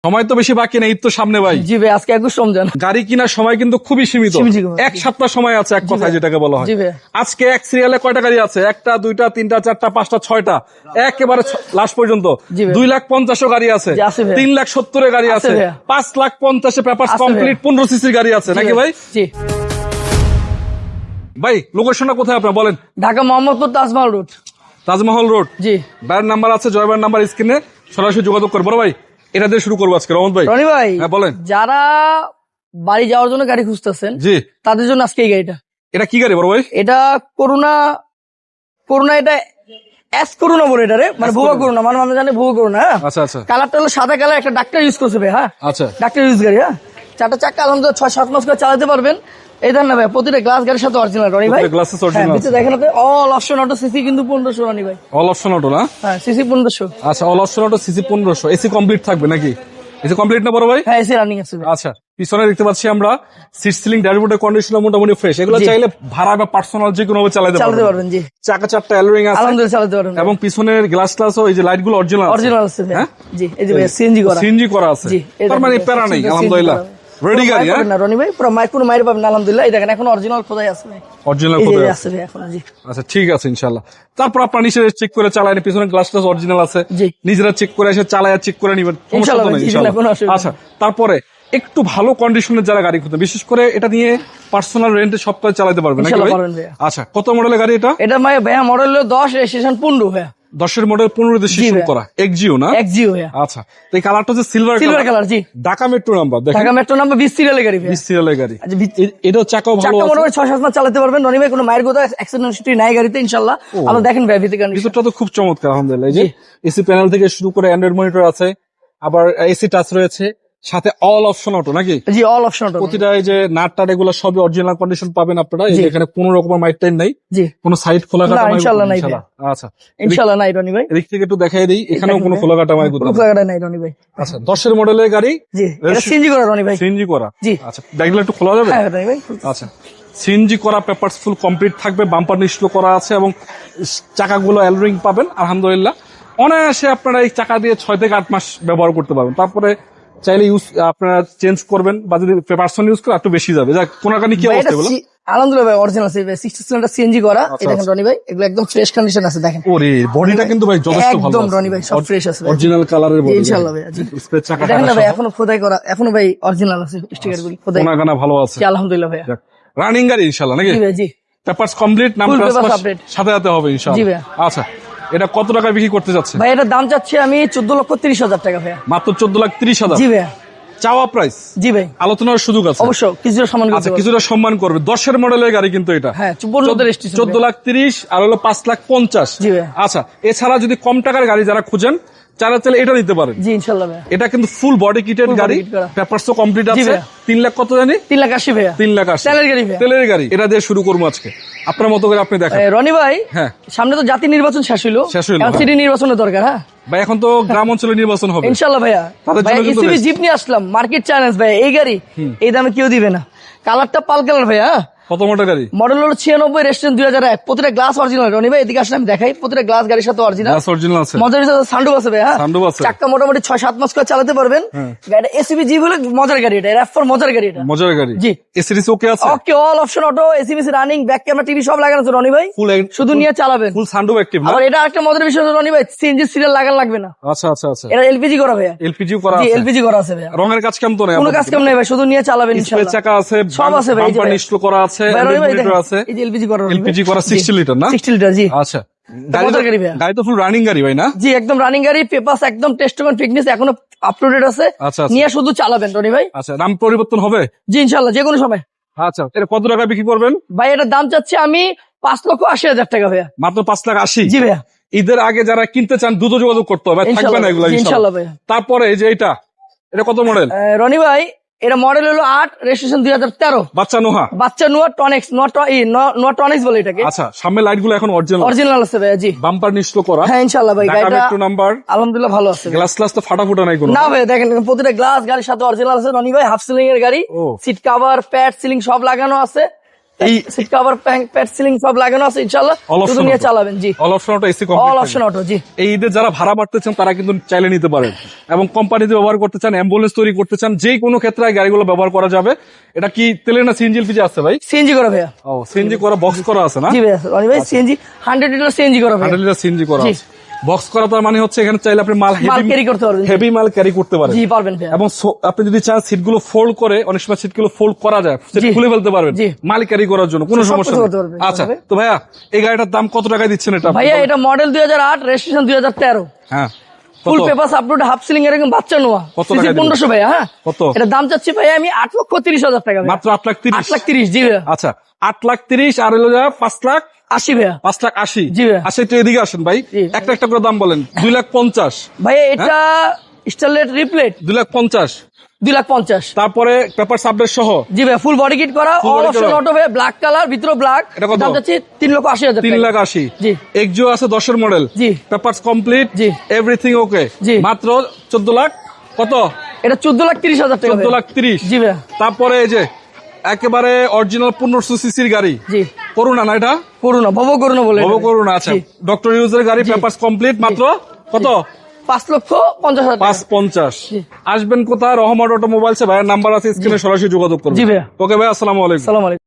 সময় তো বেশি বাকি নেই, ঈদ তো সামনে ভাই। জি ভাই, আজকে 21 রমজান। গাড়ি কেনার সময় কিন্তু খুবই সীমিত, এক সপ্তাহ সময় আছে, এক কথায় যেটাকে বলা হয়। আজকে এক সিরিয়ালে কয়টা গাড়ি আছে? একটা, দুইটা, তিনটা, চারটা, পাঁচটা, ছয়টা, একেবারে লাস্ট পর্যন্ত 2,50,000 গাড়ি আছে, 3,70,000 গাড়ি আছে, 5,50,000 পেপার কমপ্লিট 15 সিসির গাড়ি আছে নাকি ভাই? ভাই লোকেশনটা কোথায় আপনার বলেন? ঢাকা মোহাম্মদপুর তাজমহল রোড। তাজমহল রোড। জি। ভাইয়ের নাম্বার আছে, জয়বার নাম্বার স্ক্রিনে, সরাসরি যোগাযোগ করবো। বড় ভাই এটা দিয়ে শুরু করবো আজকে। রহমত ভাই, রনি ভাই, হ্যাঁ বলেন। যারা বাড়ি যাওয়ার জন্য গাড়ি খুঁজতেছেন, জি, তাদের জন্য আজকে এই গাড়িটা। এটা কি গাড়ি বড় ভাই? এটা করুণা, এটা এস করুণা বলে এটারে, মানে ভুয়া করুণা, মানে আমরা জানি ভুয়া করুণা। আচ্ছা আচ্ছা। কালারটা হলো সাদা কালার, একটা ডাক্তার ইউজ করছে ভাই। হ্যাঁ আচ্ছা, ডাক্তার ইউজ গাড়ি। হ্যাঁ, চারটা চাক্কা আলহামদুলিল্লাহ 6-7 মাস করে চালাতে পারবেন। এই দেন না ভাই, প্রতিটা গ্লাস গাড়ির সাথে অরিজিনাল। রনি ভাই গ্লাসেস অরিজিনাল আছে। দেখেন আপনি, অল অপশন অটো, সিসি কিন্তু 1500। রনি ভাই অল অপশন অটো না? হ্যাঁ, সিসি 1500। আচ্ছা, all option auto, CC 1500। AC complete থাকবে নাকি? এসি কমপ্লিট না বড় ভাই? হ্যাঁ, এসি রানিং আছে। আচ্ছা, পিছনে দেখতে পাচ্ছি আমরা সিট সিলিং, ড্যাশবোর্ডের কন্ডিশন মোটামুটি ফ্রেশ। এগুলো চাইলে ভাড়া বা পার্সোনাল যে কোনো ভাবে চালাতে পারবেন। জি, চাকা চারটা অ্যালোরিং আছে, আলহামদুলিল্লাহ চালাতে পারবেন। এবং পিছনের গ্লাস গ্লাস এই যে লাইট গুলো অরিজিনাল আছে। হ্যাঁ জি, এই যে সিএনজি করা আছে। তার মানে প্যারা নেই, আলহামদুলিল্লাহ। রেডি গাড়ি। হ্যাঁ রনি ভাই, পুরো মাইক কোনো মাইর পাবেন না, আলহামদুলিল্লাহ। এই দেখেন এখন অরিজিনাল খোদাই আছে ভাই, অরিজিনাল খোদাই আছে ভাই এখন। জি আচ্ছা, ঠিক আছে ইনশাআল্লাহ। তারপর আপনারা নিচে চেক করে চালায়, পিছনে গ্লাস গ্লাস অরিজিনাল আছে, নিজেরা চেক করে এসে চালায় চেক করে নিবেন, ইনশাআল্লাহ। আচ্ছা, তারপরে একটু ভালো কন্ডিশনের যারা গাড়ি খুঁজে, বিশেষ করে এটা নিয়ে পার্সোনাল রেন্টে সপ্তাহে চালাতে পারবেন নাকি ভাই? আচ্ছা, কত মডেলের গাড়ি এটা? এটা ভাই মডেল হলো 10, রেজিস্ট্রেশন 15 ভাই। 10-এর মডেল, 15 রেজিস্ট্রেশন করা, এক্সজিও না? এক্সজিও ভাই। আচ্ছা, তো এই কালারটা হচ্ছে সিলভার কালার। জি, ঢাকা মেট্রো নাম্বার। দেখেন, ঢাকা মেট্রো নাম্বার 20 সিরিয়ালের গাড়ি ভাই। 20 সিরিয়ালের গাড়ি। এটাও চাকাও ভালো আছে, চাকা মোটামুটি 6-7 মাস চালাতে পারবেন। রনি ভাই কোনো মায়ের গোদা অ্যাক্সিডেন্ট হিস্ট্রি নাই গাড়িতে ইনশাআল্লাহ। আপনি দেখেন ভাই ভিতরটা তো খুব চমৎকার আলহামদুলিল্লাহ। এই যে এসি প্যানেল থেকে শুরু করে অ্যান্ড্রয়েড মনিটর আছে, আবার এসি টাচ রয়েছে, সাথে অল অপশন অটো নাকি? জি, অল অপশন অটো। প্রতিটা এই যে নাট টাট এগুলো সবই অরিজিনাল কন্ডিশন পাবেন আপনারা। এখানে কোনো রকমের মাইট টাইম নাই, কোনো সাইড খোলা কাটা নাই ইনশাআল্লাহ নাই। আচ্ছা, ইনশাআল্লাহ নাই রনি ভাই। এদিক থেকে একটু দেখাই দেই, এখানেও কোনো খোলা কাটা নাই, কোনো খোলা কাটা নাই রনি ভাই। আচ্ছা, 10-এর মডেলের গাড়ি। জি, এটা সিএনজি করা রনি ভাই। সিএনজি করা। জি, আচ্ছা, ব্যাগগুলো একটু খোলা যাবে? হ্যাঁ রনি ভাই। আচ্ছা, সিএনজি করা, পেপারস ফুল কমপ্লিট থাকবে, বাম্পার নিশ্চয় করা আছে, এবং চাকাগুলো অ্যালোরিং পাবেন আলহামদুলিল্লাহ। অনায়াসে আপনারা এই চাকা দিয়ে 6 থেকে 8 মাস ব্যবহার করতে পারবেন। তারপরে চাইলে আপনারা চেঞ্জ করবেন, বা যদি পার্সোনাল ইউজ করে একটু বেশি যাবে। যাক, কোনাকানি কি অবস্থা বলো? আলহামদুলিল্লাহ ভাই, অরিজিনাল আছে 60 সিলিন্ডার সিএনজি করা। এই দেখেন রনি ভাই, এগুলো একদম ফ্রেশ কন্ডিশন আছে। দেখেন ওরে, বডিটা কিন্তু ভাই যথেষ্ট ভালো আছে একদম রনি ভাই, সব ফ্রেশ আছে, অরিজিনাল কালারের বডি ইনশাআল্লাহ ভাই। জি, স্পেস চাকা দেখেন না ভাই, এখনো খোদাই করা, এখনো ভাই অরিজিনাল আছে, স্টিকার গুলো খোদাই, কোনাকানা ভালো আছে আলহামদুলিল্লাহ ভাই। রানিং গাড়ি ইনশাআল্লাহ নাকি? জি ভাই। জি, পেপারস কমপ্লিট, নাম ট্রান্সফার সাথে সাথে হবে ইনশাআল্লাহ। জি ভাই। আচ্ছা, এটা কত টাকা বিক্রি করতে যাচ্ছে ভাই? এটার দাম চাচ্ছি আমি 14,30,000 টাকা ভাই। মাত্র 14,30,000? জি ভাই, চাওয়া প্রাইস। জি ভাই, আলোচনার সুযোগ আছে অবশ্যই, কিছুটা সম্মান করবে। আচ্ছা, কিছুটা সম্মান করবে। 10-এর মডেলের গাড়ি কিন্তু এটা। হ্যাঁ, 14,30,000 আর হলো 5,50,000। জি ভাই। আচ্ছা, এছাড়া যদি কম টাকার গাড়ি যারা খুঁজেন, চাইলে এটা নিতে পারেন। জি ইনশাআল্লাহ ভাই। এটা কিন্তু ফুল বডি কিটেড গাড়ি, পেপারসও কমপ্লিট আছে। 3 লাখ কত জানি? 3,80,000 ভাই। 3,80,000 তেলের গাড়ি ভাই। তেলের গাড়ি। এটা দিয়ে শুরু করবো আজকে, আপনার মতো করে আপনি দেখেন। রনি ভাই, হ্যাঁ, সামনে তো জাতীয় নির্বাচন শেষ হইলো, এখন সিটি নির্বাচনের দরকার। হ্যাঁ ভাই, এখন তো গ্রাম অঞ্চলে নির্বাচন হবে ইনশাআল্লাহ ভাইয়া। ভাই এসিবি জিপ নিয়ে আসলাম, মার্কেট চ্যালেঞ্জ ভাই। এই গাড়ি এই দামে কেউ দিবে না। কালারটা পাল কালার ভাইয়া। কত মডেল গাড়ি? মডেল হলো 96, রেজিস্ট্রেশন 2001। প্রতিটা গ্লাস অরিজিনাল। রনি ভাই এদিকে আসলে আমি দেখাই, প্রতিটা গ্লাস গাড়ির সাথে অরিজিনাল আছে। মজার সানরুফ আছে ভাই। হ্যাঁ, চাক্কা মোটামুটি 6-7 মাস করে চালাতে পারবেন। গাড়িটা এসিবি জিপ হলে মজার গাড়ি, এটা এফ4 মজার গাড়ি, এটা মজার গাড়ি। জি, এসিডিসি ওকে আছে? ওকে, অল অপশন অটো, এসিবিসি রানিং, ব্যাক ক্যামেরা, টিভি সব লাগানো আছে রনি ভাই। শুধু নিয়ে চালাবেন, ফুল সানরুফ অ্যাক্টিভ না? আর এটা একটা মজার বিষয় রনি ভাই, সিএনজি সিরিয়াল লাগানো লাগবে না। আচ্ছা আচ্ছা আচ্ছা, এটা এলপিজি করা ভাই। এলপিজি করা আছে? জি, এলপিজি করা আছে ভাই। রঙের কাজ কেমন? তো নাই, কোনো কাজ কেমন নাই ভাই, শুধু নিয়ে চালাবেন ইনশাআল্লাহ। চাকা আছে, সব আছে ভাই। বাম্পার নিশ্চয় করা আছে, আছে। এই যে এলপিজি করা, 60 লিটার না? 60 লিটার। জি, আচ্ছা, গাড়ি তো ফুল রানিং গাড়ি ভাই না? জি, একদম রানিং গাড়ি, পেপারস একদম টেস্টমেন্ট ফিটনেস এখনো আপ টু ডেট আছে। আচ্ছা, নিয়ে শুধু চালাবেন রনি ভাই। আচ্ছা, নাম পরিবর্তন হবে? জি ইনশাআল্লাহ, যে কোনো সময়। আচ্ছা, এটা কত টাকা বিক্রি করবেন ভাই? এটার দাম চাচ্ছি আমি 5,80,000 টাকা ভাইয়া। মাত্র 5,80,000? জি ভাইয়া। ঈদের আগে যারা কিনতে চান দ্রুত যোগাযোগ করতে হবে, থাকবে না এগুলো ইনশাআল্লাহ ভাইয়া। তারপরে এই যে এটা কত মডেল রনি ভাই? এটা মডেল হলো 8, রেজিস্ট্রেশন 2013। বাচ্চা নোহা টনিক্স, টনিক্স বলে এটাকে। আচ্ছা, সামনে লাইট গুলো এখন অরিজিনাল আছে ভাই। জি, বাম্পার নিশ্চয় করা। হ্যাঁ ইনশাআল্লাহ ভাই। গাড়িটা নাম্বার আলহামদুলিল্লাহ ভালো আছে। গ্লাস তো ফাটাফুটা নাই কোনো? না ভাই, দেখেন প্রতিটা গ্লাস গাড়ির সাথে অরিজিনাল আছে রনি ভাই। হাফ সিলিং এর গাড়ি, সিট কভার, প্যাড, সিলিং সব লাগানো আছে। এই সিট কভার প্যাড সিলিং সব লাগানো আছে ইনশাআল্লাহ, শুধু নিয়ে চালাবেন। জি, all option auto, AC all complete option auto. জি, এই ঈদে যারা ভাড়া বাড়তে চান তারা কিন্তু চাইলে নিতে পারেন, এবং কোম্পানিতে ব্যবহার করতে চান, অ্যাম্বুলেন্স তৈরি করতে চান, যে কোনো ক্ষেত্রে এই গাড়িগুলো ব্যবহার করা যাবে। এটা কি তেলের না সিএনজি এলপিজি আছে ভাই? সিএনজি করা ভাইয়া। ও সিএনজি করা, বক্স করা আছে না? জি ভাইয়া, রনি ভাই সিএনজি 100 লিটার সিএনজি করা ভাইয়া। 100 লিটার সিএনজি করা আছে। বক্স করা তার মানে হচ্ছে এখানে চাইলে আপনি মাল ক্যারি করতে পারবেন, হেভি মাল ক্যারি করতে পারেন। জি পারবেন ভাইয়া। এবং আপনি যদি চান সিটগুলো ফোল্ড করে, অনেক সময় সিটগুলো ফোল্ড করা যায়, সিট খুলে ফেলতে পারবেন মাল ক্যারি করার জন্য, কোনো সমস্যা নেই। আচ্ছা তো ভাইয়া এই গাড়িটার দাম কত টাকায় দিচ্ছেন এটা? ভাইয়া এটা মডেল 2008, রেজিস্ট্রেশন 2013। হ্যাঁ, ফুল পেপারস আপলোড, হাফ সিলিং এরকম বাচ্চা নোয়া। কত টাকা? 1500 ভাইয়া। হ্যাঁ, কত? এটা দাম চাচ্ছি ভাইয়া আমি 8,30,000 টাকা। মাত্র 8,30,000? 8,30,000। জি ভাইয়া। আচ্ছা 8,30,000 আর হলো 5,80,000 ভাইয়া। 5,80,000। জি ভাইয়া। আচ্ছা একটু এদিকে আসেন ভাই, একটা একটা করে দাম বলেন। 2,50,000 ভাইয়া এটা স্টারলেট রিপ্লেট 2,50,000। 2,50,000। তারপরে পেপার আপডেট সহ। জি ভাইয়া, ফুল বডি কিট করা, অল অপশন অটো ভাইয়া, ব্ল্যাক কালার, ভিতরে ব্ল্যাক। এটা কত? দাম যাচ্ছে 3,80,000 টাকা। 3,80,000। জি। এক্সিও আছে 10 মডেল। জি। Papers complete. জি। Everything okay. জি। মাত্র 14 লাখ। কত? এটা 14,30,000 টাকা। 14,30,000। জি ভাইয়া। তারপরে এই যে একেবারে অরিজিনাল 1500 সিসির গাড়ি। জি। করুণা না এটা? করুণা, ভব করুণা বলে। ভব করুণা। আচ্ছা ডক্টর ইউজের গাড়ি, পেপারস কমপ্লিট, মাত্র কত? 5,50,000 টাকা। 5,50,000। আসবেন কোথায়? রহমান অটোমোবাইলস। ভাইয়ের নাম্বার আছে স্ক্রিনে, সরাসরি যোগাযোগ করবেন। জি ভাইয়া। ওকে ভাই, আসসালামু আলাইকুম। আসসালামু আলাইকুম।